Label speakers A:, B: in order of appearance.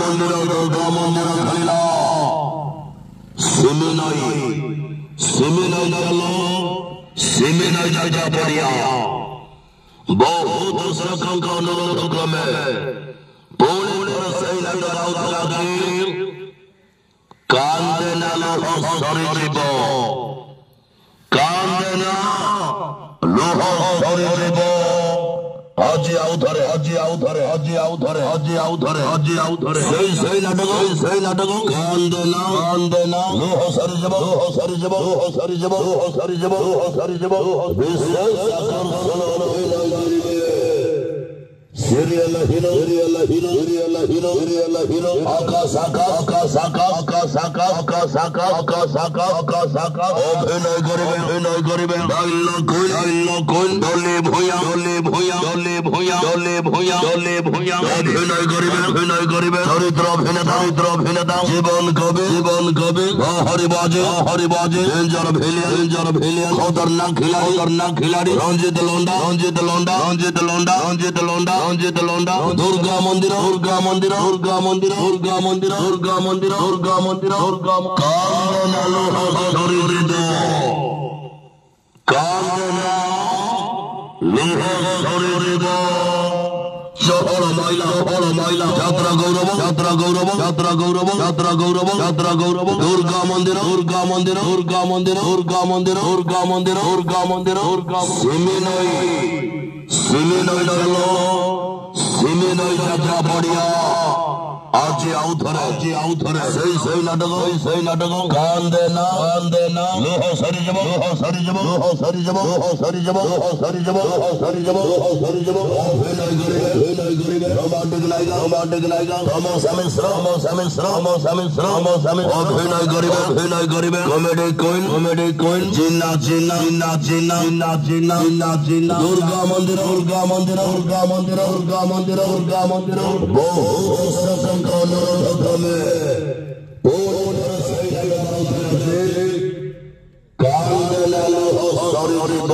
A: মন্দির দুর্গা মন্দির খাইলা সিমিনাই গেল সিমিনাই জায়গা পড়িয়া বহুত সংখ্যক অনুরোধ ক্রমে পুরো সেই লাগাও লাগি কান্দে না সরি জীব কান্দে না লোহ সরি জীব আজি আউ ধরে সেই নাটক কান্দে না লোহ সরি যাব বিশ্বাস Serial hero, Akasaka, অভিনয় করিবেন, ডাইলগ কইন, দলে ভূয়া, অভিনয় করিবেন, চরিত্র অভিনেতা, জীবন কবি, হরি বাজে, ডেঞ্জার ভিলিয়ান, খতরনাক খিলাড়ি, রঞ্জিত লন্ডা, দুর্গা মন্দির শহর ময়লা যাত্রা গৌরব দুর্গা মন্দির সিমিনই যাত্রা পড়িয়া আজি আউ ধরে সেই নাটক কান্দে না লোহ সরি যাব অভিনয় করিবে রোমান্টিক নায়িকা অভিনয় করিবে কমেডি কুইন জিন্না দুর্গা মন্দির বহু সংখ্যক অনুরোধ ক্রমে কান্দে না লোহ সরি জীব